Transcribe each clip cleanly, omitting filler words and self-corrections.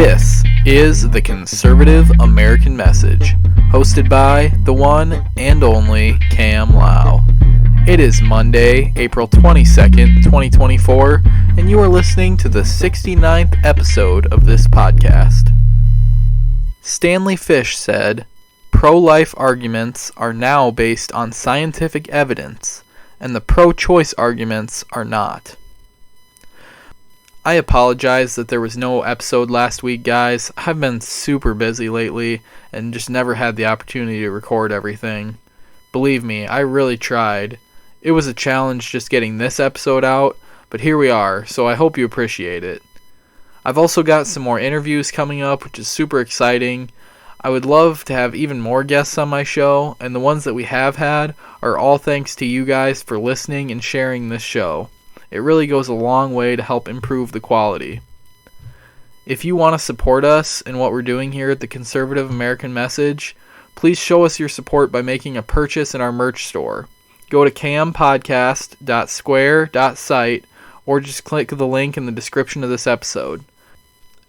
This is the Conservative American Message, hosted by the one and only Cam Lau. It is Monday, April 22nd, 2024, and you are listening to the 69th episode of this podcast. Stanley Fish said, "Pro-life arguments are now based on scientific evidence, and the pro-choice arguments are not." I apologize that there was no episode last week, guys. I've been super busy lately and just never had the opportunity to record everything. Believe me, I really tried. It was a challenge just getting this episode out, but here we are, so I hope you appreciate it. I've also got some more interviews coming up, which is super exciting. I would love to have even more guests on my show, and the ones that we have had are all thanks to you guys for listening and sharing this show. It really goes a long way to help improve the quality. If you want to support us in what we're doing here at the Conservative American Message, please show us your support by making a purchase in our merch store. Go to campodcast.square.site or just click the link in the description of this episode.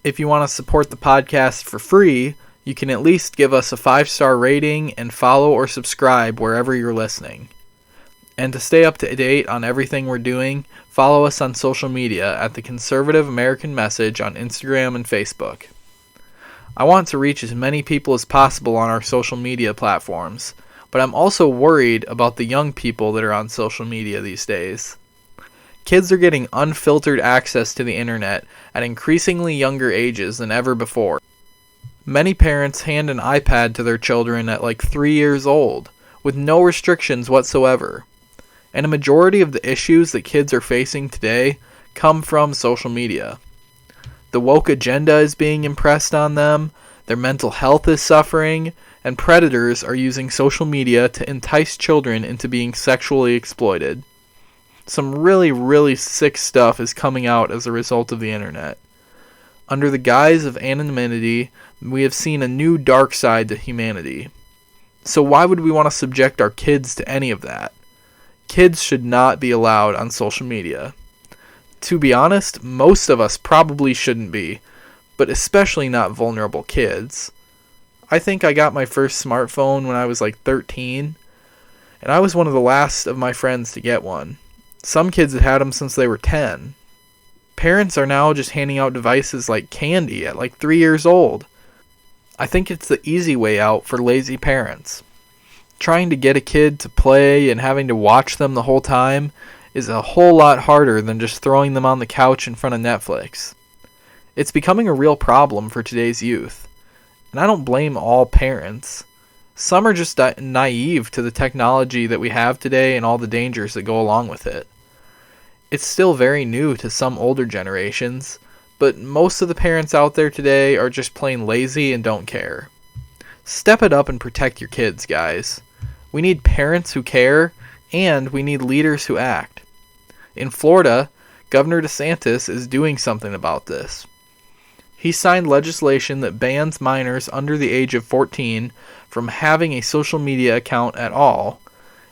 If you want to support the podcast for free, you can at least give us a 5-star rating and follow or subscribe wherever you're listening. And to stay up to date on everything we're doing, follow us on social media at the Conservative American Message on Instagram and Facebook. I want to reach as many people as possible on our social media platforms, but I'm also worried about the young people that are on social media these days. Kids are getting unfiltered access to the internet at increasingly younger ages than ever before. Many parents hand an iPad to their children at like 3 years old, with no restrictions whatsoever. And a majority of the issues that kids are facing today come from social media. The woke agenda is being impressed on them, their mental health is suffering, and predators are using social media to entice children into being sexually exploited. Some really sick stuff is coming out as a result of the internet. Under the guise of anonymity, we have seen a new dark side to humanity. So why would we want to subject our kids to any of that? Kids should not be allowed on social media. To be honest, most of us probably shouldn't be, but especially not vulnerable kids. I think I got my first smartphone when I was like 13, and I was one of the last of my friends to get one. Some kids had them since they were 10. Parents are now just handing out devices like candy at like 3 years old. I think it's the easy way out for lazy parents. Trying to get a kid to play and having to watch them the whole time is a whole lot harder than just throwing them on the couch in front of Netflix. It's becoming a real problem for today's youth, and I don't blame all parents. Some are just naive to the technology that we have today and all the dangers that go along with it. It's still very new to some older generations, but most of the parents out there today are just plain lazy and don't care. Step it up and protect your kids, guys. We need parents who care, and we need leaders who act. In Florida, Governor DeSantis is doing something about this. He signed legislation that bans minors under the age of 14 from having a social media account at all,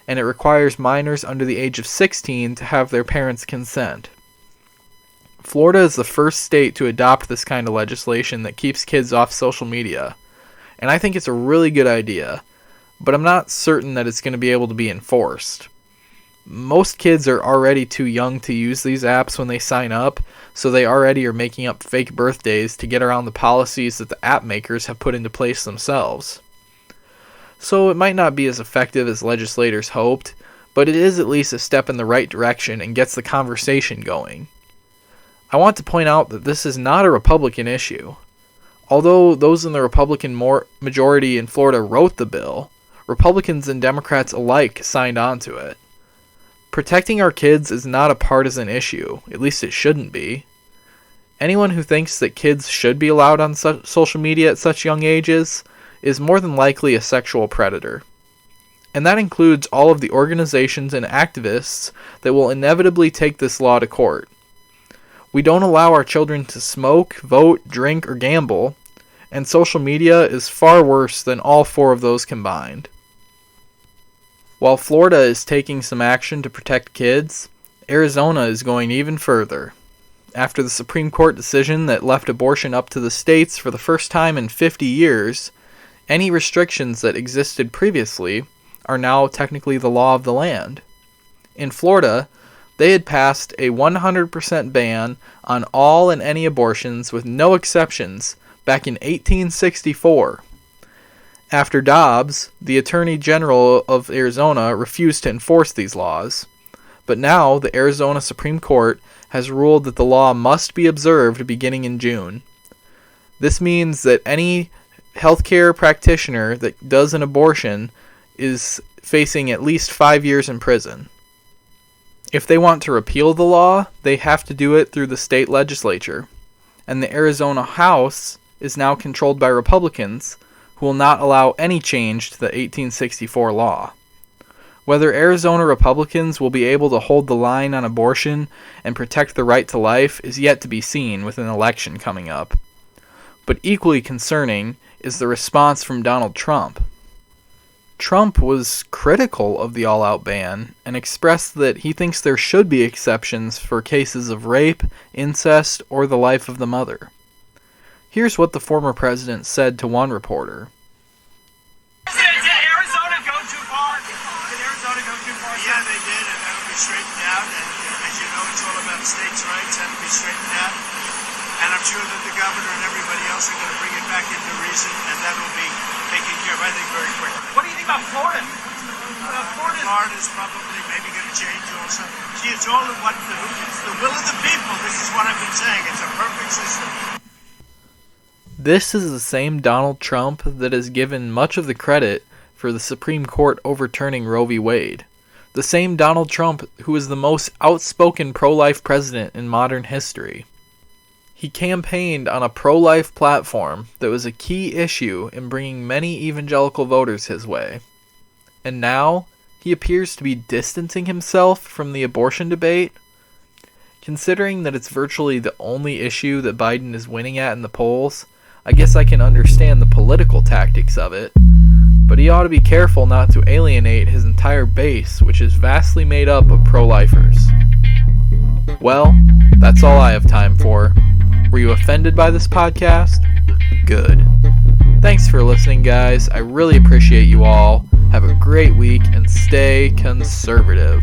and it requires minors under the age of 16 to have their parents' consent. Florida is the first state to adopt this kind of legislation that keeps kids off social media, and I think it's a really good idea. But I'm not certain that it's going to be able to be enforced. Most kids are already too young to use these apps when they sign up, so they already are making up fake birthdays to get around the policies that the app makers have put into place themselves. So it might not be as effective as legislators hoped, but it is at least a step in the right direction and gets the conversation going. I want to point out that this is not a Republican issue. Although those in the Republican majority in Florida wrote the bill, Republicans and Democrats alike signed on to it. Protecting our kids is not a partisan issue, at least it shouldn't be. Anyone who thinks that kids should be allowed on social media at such young ages is more than likely a sexual predator. And that includes all of the organizations and activists that will inevitably take this law to court. We don't allow our children to smoke, vote, drink, or gamble, and social media is far worse than all four of those combined. While Florida is taking some action to protect kids, Arizona is going even further. After the Supreme Court decision that left abortion up to the states for the first time in 50 years, any restrictions that existed previously are now technically the law of the land. In Florida, they had passed a 100% ban on all and any abortions with no exceptions back in 1864. After Dobbs, the Attorney General of Arizona refused to enforce these laws. But now the Arizona Supreme Court has ruled that the law must be observed beginning in June. This means that any healthcare practitioner that does an abortion is facing at least 5 years in prison. If they want to repeal the law, they have to do it through the state legislature. And the Arizona House is now controlled by Republicans, who will not allow any change to the 1864 law. Whether Arizona Republicans will be able to hold the line on abortion and protect the right to life is yet to be seen with an election coming up. But equally concerning is the response from Donald Trump. Trump was critical of the all-out ban and expressed that he thinks there should be exceptions for cases of rape, incest, or the life of the mother. Here's what the former president said to one reporter. Did Arizona go too far? Yeah, they did, and that'll be straightened out. And as you know, it's all about states' rights. That'll be straightened out. And I'm sure that the governor and everybody else are going to bring it back into reason, and that will be taken care of, I think, very quickly. What do you think about Florida? Florida's probably maybe going to change also. See, it's all it's the will of the people. This is what I've been saying. It's a perfect system. This is the same Donald Trump that has given much of the credit for the Supreme Court overturning Roe v. Wade. The same Donald Trump who is the most outspoken pro-life president in modern history. He campaigned on a pro-life platform that was a key issue in bringing many evangelical voters his way. And now, he appears to be distancing himself from the abortion debate. Considering that it's virtually the only issue that Biden is winning at in the polls, I guess I can understand the political tactics of it, but he ought to be careful not to alienate his entire base, which is vastly made up of pro-lifers. Well, that's all I have time for. Were you offended by this podcast? Good. Thanks for listening, guys. I really appreciate you all. Have a great week and stay conservative.